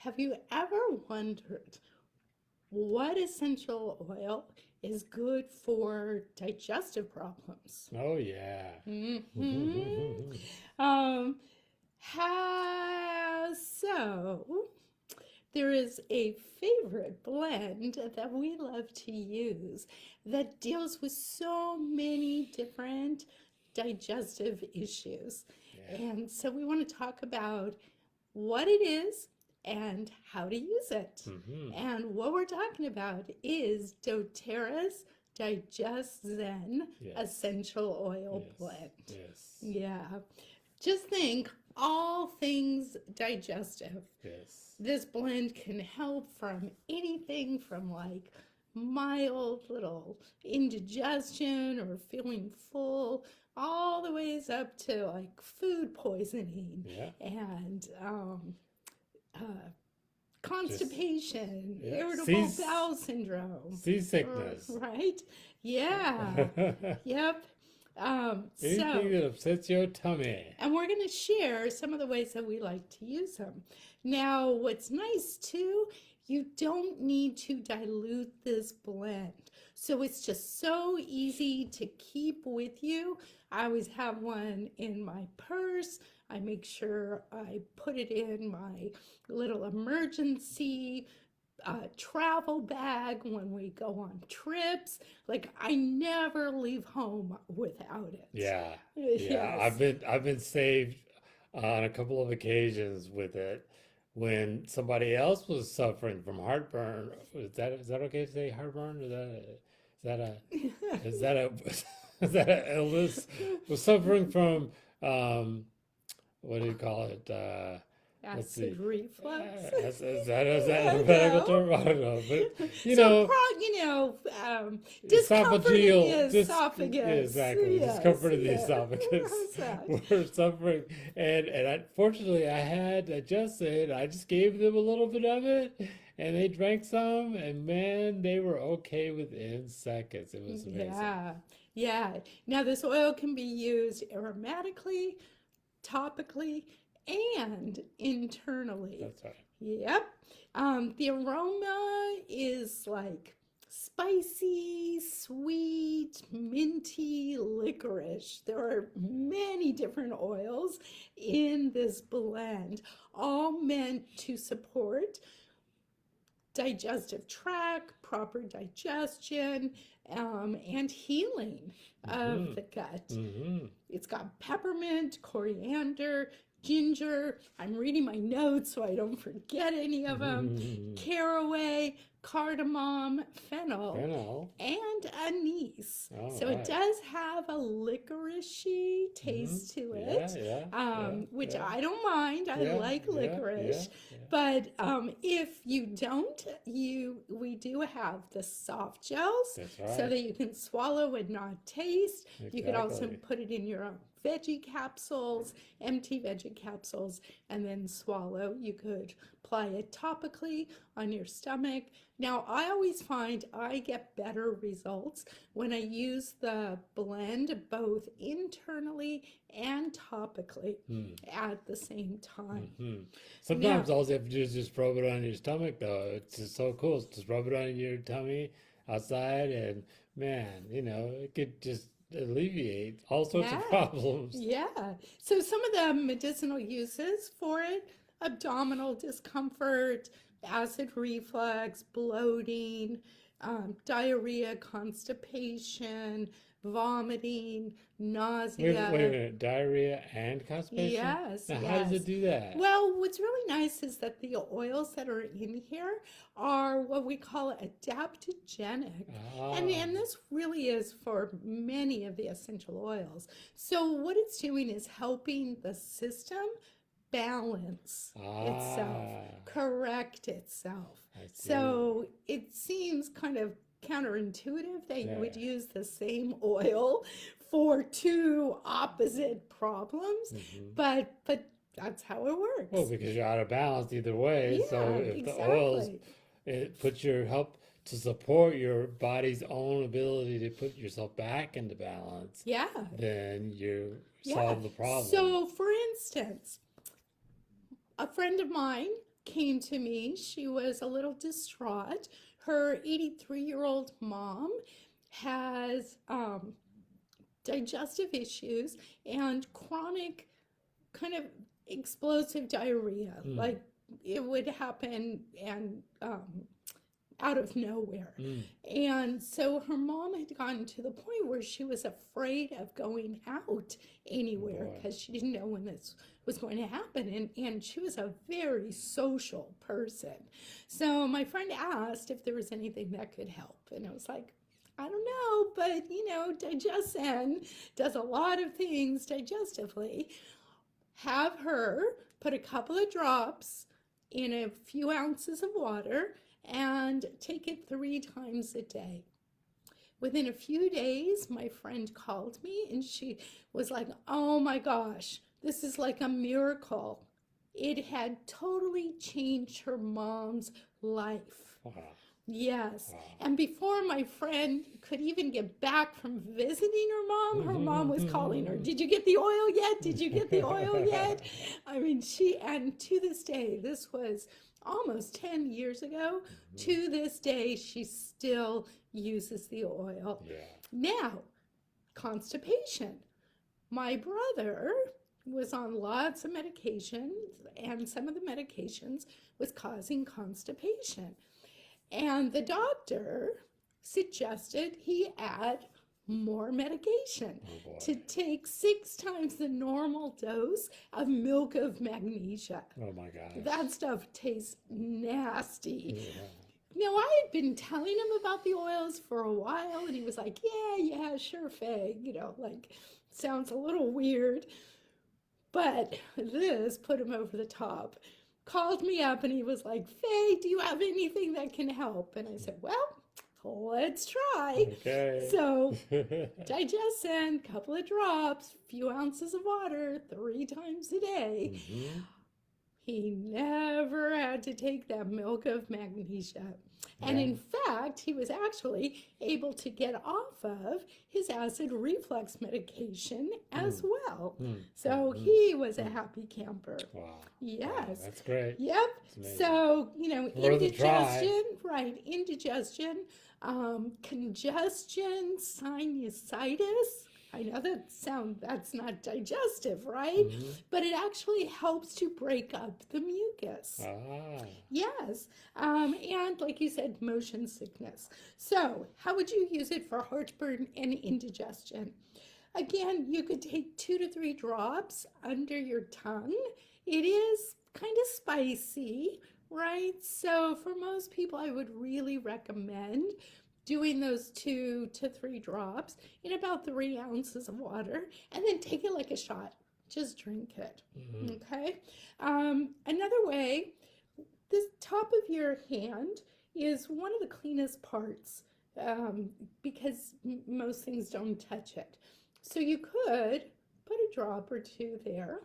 Have you ever wondered what essential oil is good for digestive problems? Oh yeah. Hmm Um, so there is a favorite blend that we love to use that deals with so many different digestive issues. Yeah. And so we want to talk about what it is and how to use it. hmm And what we're talking about is doTERRA's Digest Zen Yes. Essential Oil Yes. Blend. Yes. Yeah, just think all things digestive. Yes. This blend can help from anything from like mild little indigestion or feeling full, all the ways up to like food poisoning Yeah. and uh, Just constipation, yeah. irritable bowel syndrome, Seasickness. right? Yeah, yep. Anything So that upsets your tummy. and we're going to share some of the ways that we like to use them. Now, what's nice too, you don't need to dilute this blend. So it's just so easy to keep with you. I always have one in my purse. I make sure I put it in my little emergency travel bag when we go on trips. Like, I never leave home without it. Yeah. Yeah. I've Yes. been I've been saved on a couple of occasions with it when somebody else was suffering from heartburn. Is that okay to say heartburn? Is that a is that a illness? Was suffering from um what do you call it? Let's Acid see. reflux. Is that a I medical know. term? I don't know, but you So, know, discomfort in the esophageal, yeah, esophagus. exactly, Yes, discomfort in the yeah. esophagus. How's that? We're suffering, and fortunately, I had digested. I just gave them a little bit of it, and they drank some, and man, they were okay within seconds. It was amazing. Yeah, yeah. Now, this oil can be used aromatically, topically, and internally. That's right. Yep. The aroma is like spicy, sweet, minty, licorice. There are many different oils in this blend, all meant to support digestive tract, proper digestion, and healing of Mm-hmm. the gut. Mm-hmm. It's got peppermint, coriander, ginger. I'm reading my notes so I don't forget any of them. Caraway, cardamom, fennel, Fennel. and anise. All So it right. does have a licoricey Mm-hmm. taste to Yeah. it, Yeah. Yeah. which Yeah. I don't mind. I Yeah. like Yeah. Yeah. licorice. Yeah. But if you don't, we do have the soft gels That's so right. that you can swallow and not taste. You could also Exactly. put it in your own veggie capsules, empty veggie capsules, and then swallow. You could apply it topically on your stomach. Now, I always find I get better results when I use the blend both internally and topically Hmm. at the same time. hmm Now, Sometimes all you have to do is just rub it on your stomach, though. It's just so cool. Just rub it on your tummy outside, and man, it could just alleviate all sorts of yeah, problems. yeah. So some of the medicinal uses for it, abdominal discomfort, acid reflux, bloating, diarrhea, constipation, vomiting, Wait a nausea. minute. Diarrhea and constipation? Yes, Now, how does it yes. do that? Well, what's really nice is that the oils that are in here are what we call adaptogenic. Ah, And this really is for many of the essential oils. So, what it's doing is helping the system balance itself, ah, correct itself. I see. So, it seems kind of counterintuitive that you would Yeah. use the same oil for two opposite problems, hmm but that's how it Well, works. because you're out of balance either way. So Yeah, if the oils, exactly. it puts your help to support your body's own ability to put yourself back into balance, Yeah, then you yeah. solve the problem. So, for instance, a friend of mine came to me. She was a little distraught. Her 83-year-old mom has digestive issues and chronic kind of explosive diarrhea. Mm. Like it would happen and out of nowhere. And so her mom had gotten to the point where she was afraid of going out anywhere Boy. because she didn't know when this was going to happen. And she was a very social person. So my friend asked if there was anything that could help. And I was like, I don't know, but Digestion does a lot of things digestively. Have her put a couple of drops in a few ounces of water and take it 3 times a day. Within a few days, my friend called me and she was like, oh my gosh, this is like a miracle. It had totally changed her mom's life. Wow. Yes. Wow. And before my friend could even get back from visiting her mom was calling her. Did you get the oil yet? Did you get the oil yet? I mean, and to this day, this was almost 10 years ago. To this day, she still uses the oil. Yeah. Now, constipation. My brother was on lots of medications, and some of the medications was causing constipation. And the suggested he add more medication to take 6 times the normal dose of milk of magnesia. Oh my gosh. That stuff tastes nasty. Yeah. Now, I had been telling him about the oils for a while, and he was like, yeah, sure, Faye. Sounds a little weird. But this put him over the top. Called me up and he was like, Faye, do you have anything that can help? And I said, well, let's try. Okay. So Digestion, couple of drops, few ounces of water, 3 times a day. He never had to take that milk of magnesia. And in fact, he was actually able to get off of his acid reflux medication as well. So he was a happy camper. Wow. Yes. Wow, that's great. Yep. Amazing. So, Worth a try. indigestion, right, indigestion, congestion, sinusitis. I know that's not digestive, right? But it actually helps to break up the mucus. Ah. Yes. And like you said, motion sickness. So how would you use it for heartburn and indigestion? Again, you could take 2 to 3 drops under your tongue. It is kind of spicy, right? So for most people, I would really recommend doing those 2 to 3 drops in about 3 ounces of water, and then take it like a shot. Just drink it. Okay. Another way, the top of your hand is one of the cleanest parts because most things don't touch it. So you could put a drop or 2 there,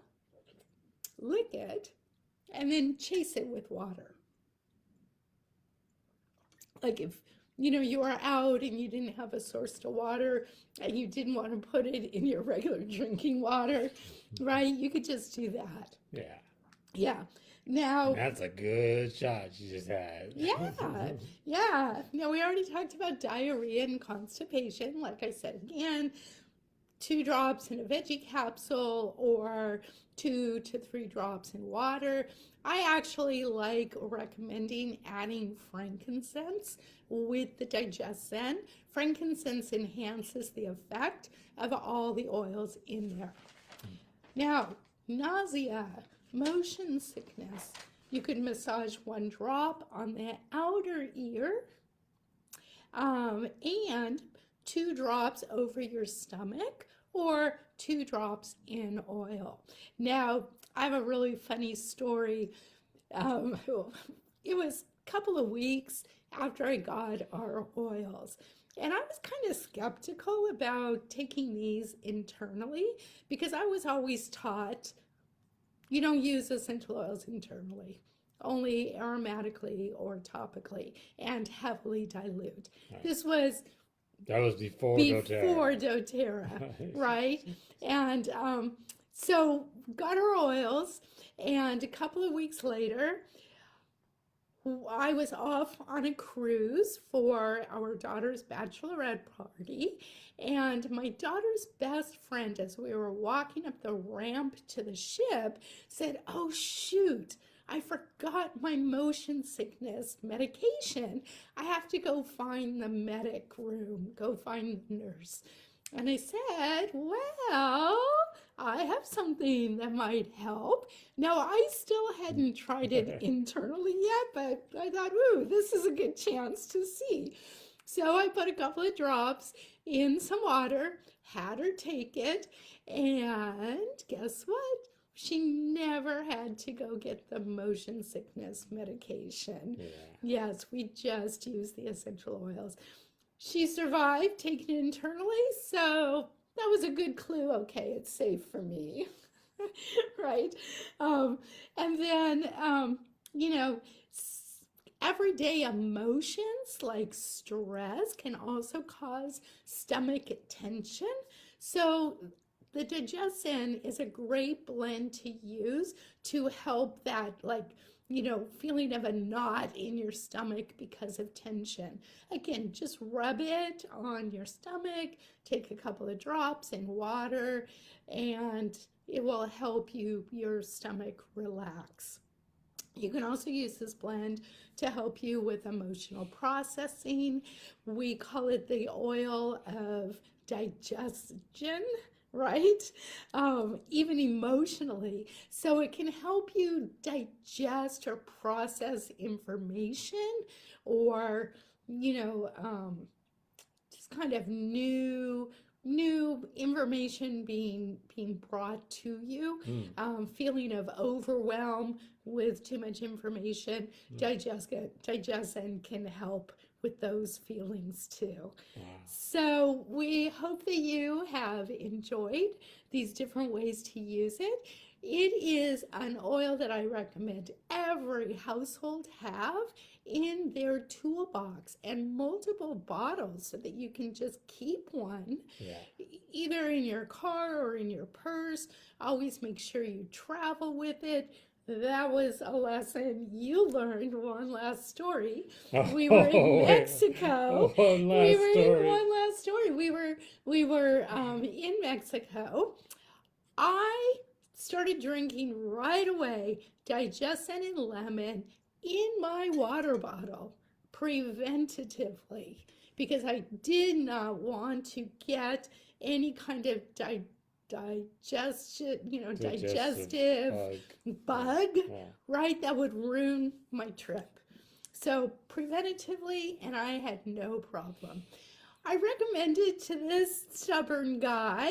lick it, and then chase it with water. Like if you are out and you didn't have a source to water and you didn't want to put it in your regular drinking water, right? You could just do that. Yeah. Yeah. Now, That's a good shot you just had. yeah. Now, we already talked about diarrhea and constipation. Like I said, again, 2 drops in a veggie capsule or 2 to 3 drops in water. I actually like recommending adding frankincense with the Digestion. Frankincense enhances the effect of all the oils in there. Now, nausea, motion sickness. You could massage 1 drop on the outer ear and 2 drops over your stomach or 2 drops in oil. Now, I have a really funny story. It was a couple of weeks after I got our oils. And I was kind of skeptical about taking these internally because I was always taught you don't use essential oils internally, only aromatically or topically and heavily dilute. Right. That was before doTERRA, right? And so got our oils, and a couple of weeks later, I was off on a cruise for our daughter's bachelorette party, and my daughter's best friend, as we were walking up the ramp to the ship, said, "Oh, shoot, I forgot my motion sickness medication. I have to go find the medic room, go find the nurse." And I said, "Well, I have something that might help." Now, I still hadn't tried it internally yet, but I thought, ooh, this is a good chance to see. So I put a couple of drops in some water, had her take it, and guess what? She never had to go get the motion sickness medication. Yeah. Yes, we just used the essential oils. She survived taking it internally, so that was a good clue. Okay, it's safe for me, right? And then, you know, everyday emotions like stress can also cause stomach tension. So the Digestion is a great blend to use to help that, like, feeling of a knot in your stomach because of tension. Again, just rub it on your stomach, take a couple of drops in water, and it will help your stomach relax. You can also use this blend to help you with emotional processing. We call it the oil of digestion, right? Even emotionally. So it can help you digest or process information, or, just kind of new information being brought to you, feeling of overwhelm with too much information. Digestion can help with those feelings too. Wow. So we hope that you have enjoyed these different ways to use it. It is an oil that I recommend every household have in their toolbox, and multiple bottles so that you can just keep one, either in your car or in your purse. Always make sure you travel with it. That was a lesson you learned. One last story. We were in Mexico. One last story. One last story. We were in Mexico. I started drinking right away Digestion and lemon in my water bottle preventatively, because I did not want to get any kind of digestive bug, right? That would ruin my trip. So preventatively, and I had no problem. I recommended to this stubborn guy,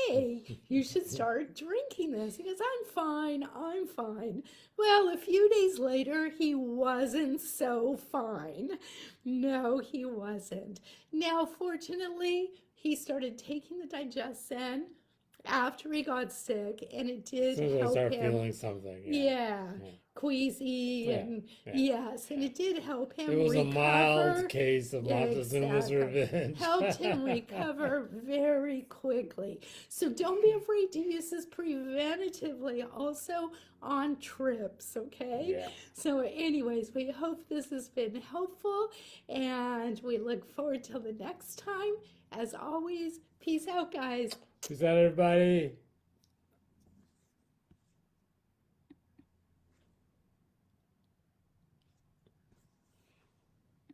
"Hey, you should start drinking this." He goes, I'm fine. Well, a few days later, he wasn't so fine. No, he wasn't. Now, fortunately, he started taking the Digestion after he got sick, and it did help start him. Feeling something. Queasy, and yes, and it did help him recover. It was a mild case of Montezuma's revenge. Helped him recover very quickly. So don't be afraid to use this preventatively also on trips, okay? Yeah. So anyways, we hope this has been helpful, and we look forward till the next time. As always, peace out, guys. Peace out, everybody.